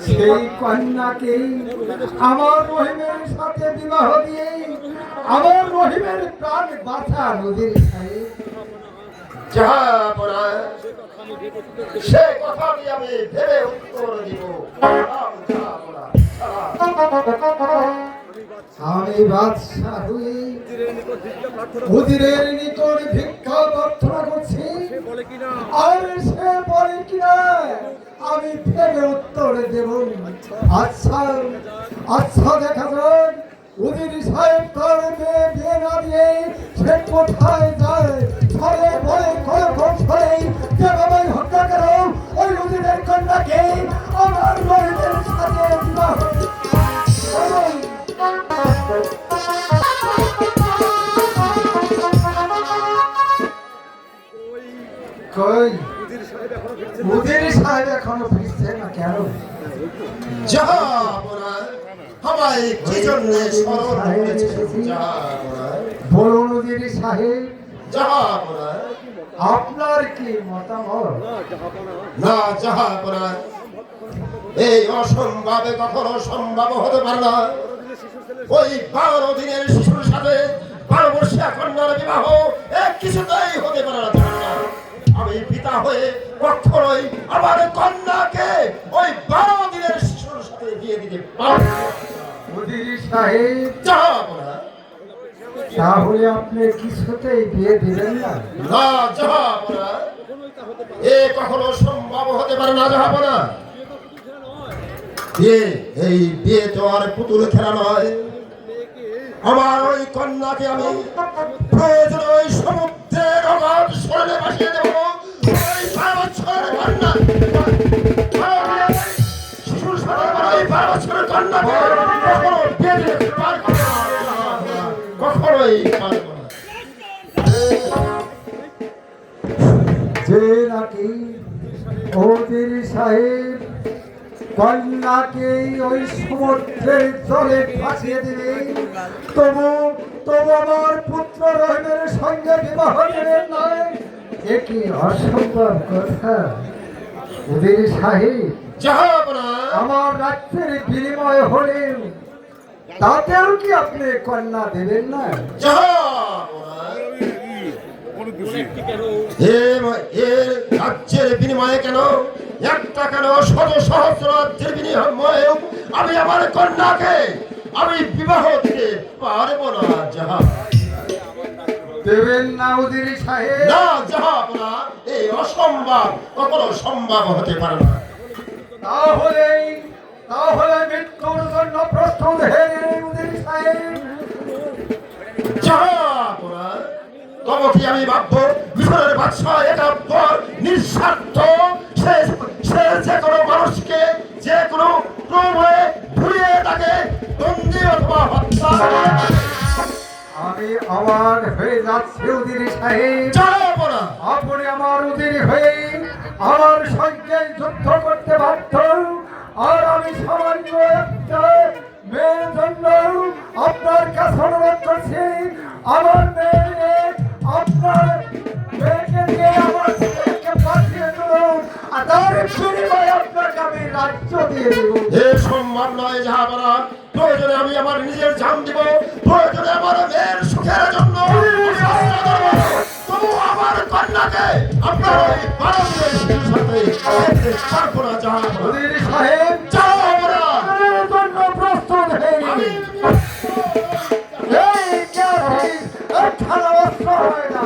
সেই কন্যাকে আমার রহিমের সাথে বিবাহ দিয়ে আমার রহিমের প্রাণ বাঁচা নদীর সাহেব। যাহাপনা সে কথাটি আমি ভেবে উত্তর দিব। আমি বাদশা হই উজিরের নিকট ভিক্ষা প্রার্থনা করছি, আর সে বলে কিনা আমি ভেবে উত্তর দেব। আচ্ছা আচ্ছা, দেখা যাক উজির সাহেব তার মেয়ে বিয়ে না দিয়ে সে কোথায় যায়। ছড়ে বলে করে ছড়ে যেভাবে হত্যা করো ওই উজিরের কন্যাকে আমার রহিমের সাথে বিবাহ কই উজির সাহেব এখনো ফিরছে না কেন? যাহাপনা আমায় কি জন্য স্মরণ করেছেন? যাহাপনা বলুন উজির সাহেব, যাহাপনা আপনার কি মতামত? না যাহাপনা, এই অসম্ভবে কখনো সম্ভব হতে পারে না। ওই 12 দিনের শিশুর সাথে 12 বর্ষীয় কন্যার বিবাহ কিছুতেই হতে পারে না। আমি পিতা হয়ে কখনোই আমার কন্যাকে ওই 12 দিনের শিশুর সাথে বিয়ে দিতে পারব না। উজির সাহেব, যাহাপনা তাহলে আপনি কিছুতেই বিয়ে দিবেন না? না যাহাপনা, কখনো সম্ভব হতে পারে না। যাহাপনা বিয়ে, এই বিয়ে তো আর পুতুল খেলা নয়। আমার ওই কন্যাকে আমি প্রয়োজন ওই সমুদ্রের অগাধ সরলে ভাসিয়ে দেব। ওই 12 বছরের কন্যা শিশুর সাথে আমার ওই 12 বছরের কন্যাকে কখনো বিয়ে দিতে পারব না। কখনোই পারব না। যে নাকি উজির সাহেব কন্যাকে ওই সমুদ্রের জলে ভাসিয়ে দিবে, তবু তবু আমার পুত্র রহিমের সঙ্গে বিবাহ দেবেন নয়, এ কি অসম্ভব কথা? উজির সাহেব, যাহাপনা আমার রাজ্যের বিনিময় হলেও তাতেও কি আপনি কন্যা দেবেন না? এর রাজ্যের বিনিময়ে কেন, একটা কেন, শত সহস্র রাজ্যের বিনিময়েও আমি আমার কন্যাকে আমি বিবাহ দিতে পারবো না। যাহা দেবেন না উজির সাহেব? না যাহাপনা, এই অসম্ভব কখনো সম্ভব হতে পারে না। তাহলে তাহলে মৃত্যুর জন্য প্রস্তুত হয়ে গেলেন উজির সাহেব? যাহাপনা তবে কি আমি ভাববো মিশরের বাদশাহ এটা পর নিঃস্বার্থ সে যে কোনো মানুষকে যে কোনো প্রময়ে ঘুরিয়ে তাকে বন্দী অথবা হত্যা। আমি আমার হয়ে যাচ্ছি উজির সাহেব। যাহাপনা আপনি আমার উজির হয়ে আমার সঙ্গে যুদ্ধ করতে বাধ্য, আর আমি সামান্য একটা মেয়ের জন্য আপনার কাছে অনুরোধ করছি, আমার মেয়ে আপনার মেয়েকে দিয়ে আমার ছেলেকে পাঠিয়ে দিন, আর তার বিনিময়ে আপনাকে আমি রাজ্য দিয়ে দেব। এ সম্ভব নয়। যাহাপনা প্রয়োজনে আমি আমার নিজের জান দিব, প্রয়োজনে আমার মেয়ের সুখের জন্য তবু আমার কন্যাকে আপনার ওই 12 দিনের শিশুর সাথে দেখতে পারবো না। যাহাপনা উজির সাহেব, যাহাপনা এর জন্য প্রস্তুত হয়ে আমি এই ক্যাথি খেলা অস্ত্র হয় না।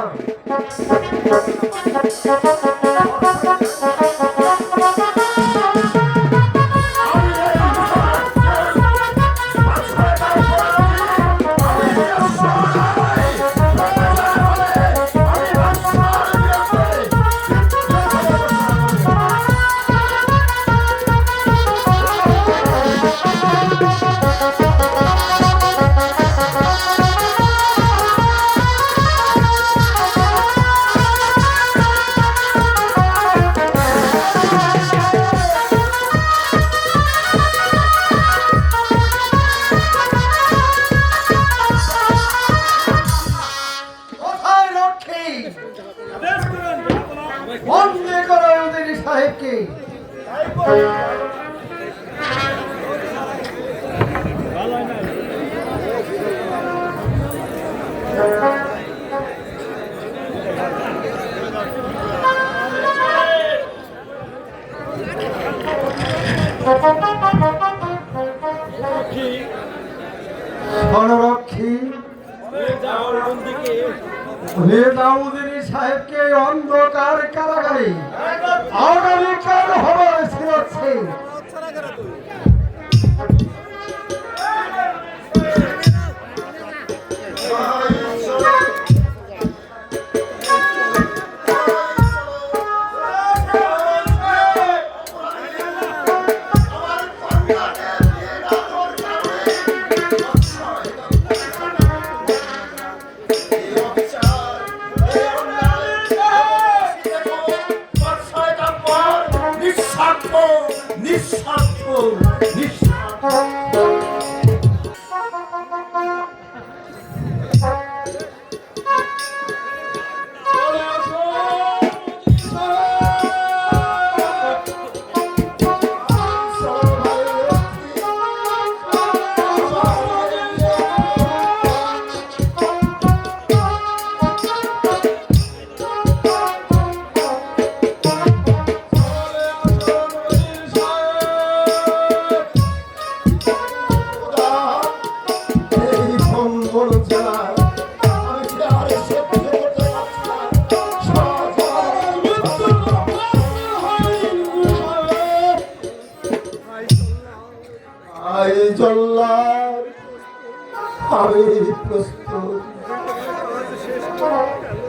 আমি প্রস্তুত।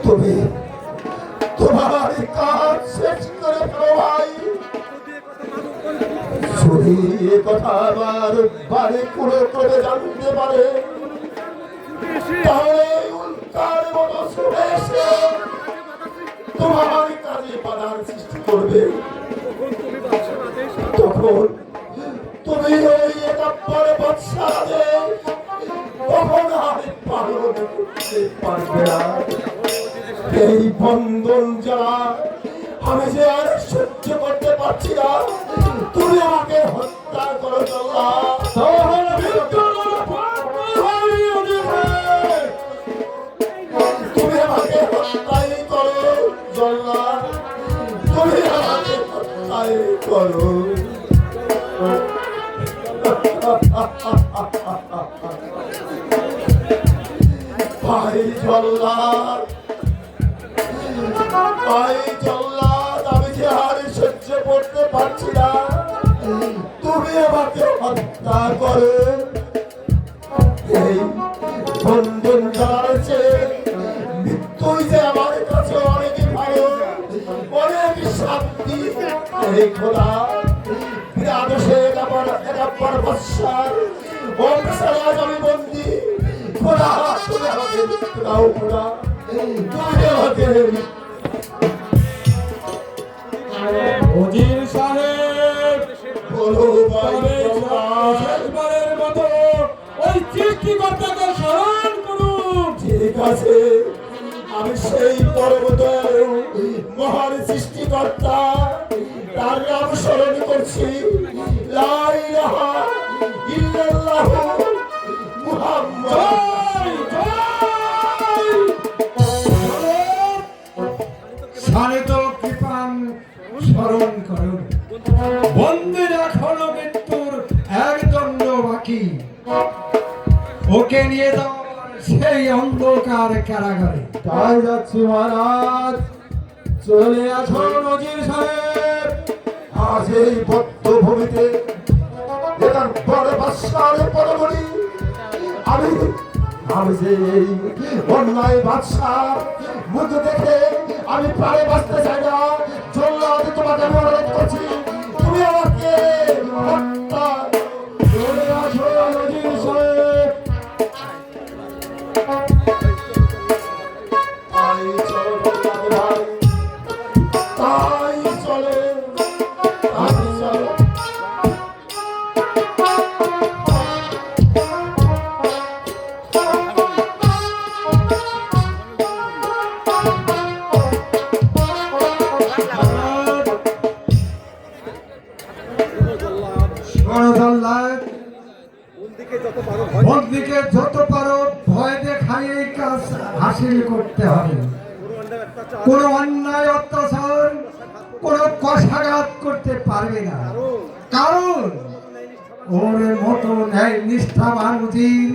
তুমি তোমার কাজ শেষ করে ফেলো ভাই। যদি এ কথা আমার বাড়ি করে করে জানতে পারে তাহলে উল্কার মতো ছুটে এসে তোমার কাজে বাধার সৃষ্টি করবে। তখন তুমি ওই একাত্তর বৎসরে তখন আর পালন করতে পারবে না। এই বন্ধন যারা আমি যে আর সহ্য করতে পারছি না, তুমি আমাকে হত্যা করো জল্লা। তুমি আমাকে হত্যাই করো জল্লা, তুমি আমাকে হত্যাই করো। ভাই জল্লাদ, ভাই জল্লাদ, আমি যে আর সহ্য করতে পারছি না, তুমি আমাকে হত্যা করো। এই বন্ধন জানাচ্ছে মৃত্যুই যে আমার কাছে অনেক ভালো, অনেক শান্তি। এই খোদা আদর্শে একাত্তর বৎসর আমি বন্দী। খোদা তুমি আমাকে মৃত্যু দাও, খোদা তুমি আমাকে। উজির সাহেব, বলো ভাই শেষবারের মতো ওই সৃষ্টিকর্তাকে স্মরণ করুন। ঠিক আছে, আমি সেই পর্বত মহান সৃষ্টিকর্তা তার নাম স্মরণ করছি। লা ইলাহা ইল্লাল্লাহু মুহাম্মাদ। শানিত কৃপান স্মরণ করুন। বন্দির এখনো মৃত্যুর এক দণ্ড বাকি, ওকে নিয়ে যাও সেই অন্ধকার কারাগারে। তাই যাচ্ছি মহারাজ। চলে আসুন নজির সাহেব। আজ এই বদ্ধভূমিতে এটার বড় বাদশার পরবর্তী আমি যে এই অন্যায় বাদশাহ মুখ দেখে আমি প্রাণে বাঁচতে চাই না। জল্লাদ, তোমাকে আমি অনুরোধ করছি, তুমি আমাকে হত্যা। চলে আসো নজির সাহেব। তাই চলো জল্লাদ ভাই, তাই চলে, তাই চলো। বন্দিকে যত পারো ভয় দেখাই এই কাজ হাসিল করতে হবে। কোন অন্যায় অত্যাচার, কোন কষাঘাত করতে পারবে না, কারণ ওর মতো ন্যায় নিষ্ঠাবান উজির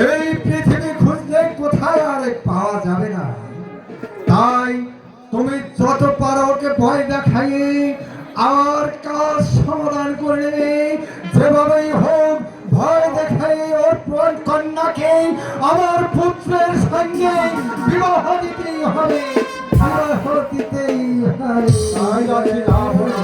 এই পৃথিবী খুঁজলে কোথায় আর পাওয়া যাবে না। তাই তুমি যত পারো ওকে ভয় দেখাই আমার কাজ সমাধান করে করে নেবে, যেভাবেই হোক ভয় দেখাই ওর প্রাণ কন্যাকে আমার পুত্রের সঙ্গে বিবাহ দিতেই হবে, বিবাহ দিতেই হবে। তাই আছে না হলে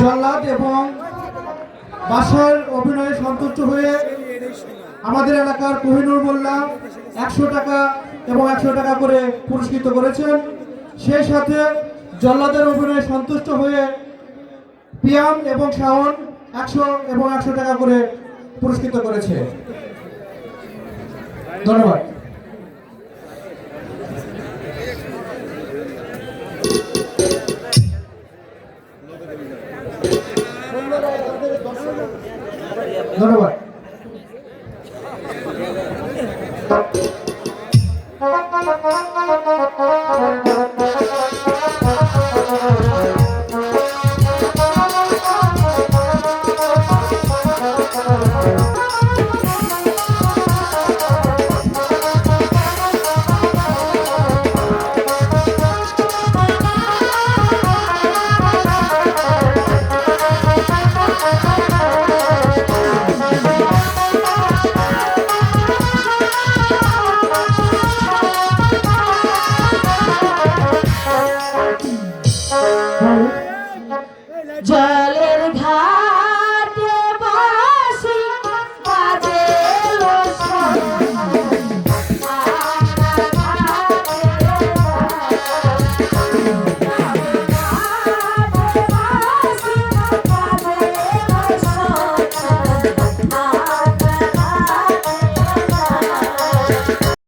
জল্লাদ এবং বাসার অভিনয়ে সন্তুষ্ট হয়ে আমাদের এলাকার কোহিনুর মোল্লা 100 টাকা এবং 100 টাকা করে পুরস্কৃত করেছেন। সেই সাথে জল্লাদের অভিনয়ে সন্তুষ্ট হয়ে পিয়াম এবং শাওন 100 এবং 100 টাকা করে পুরস্কৃত করেছে। ধন্যবাদ। ধন্যবাদ।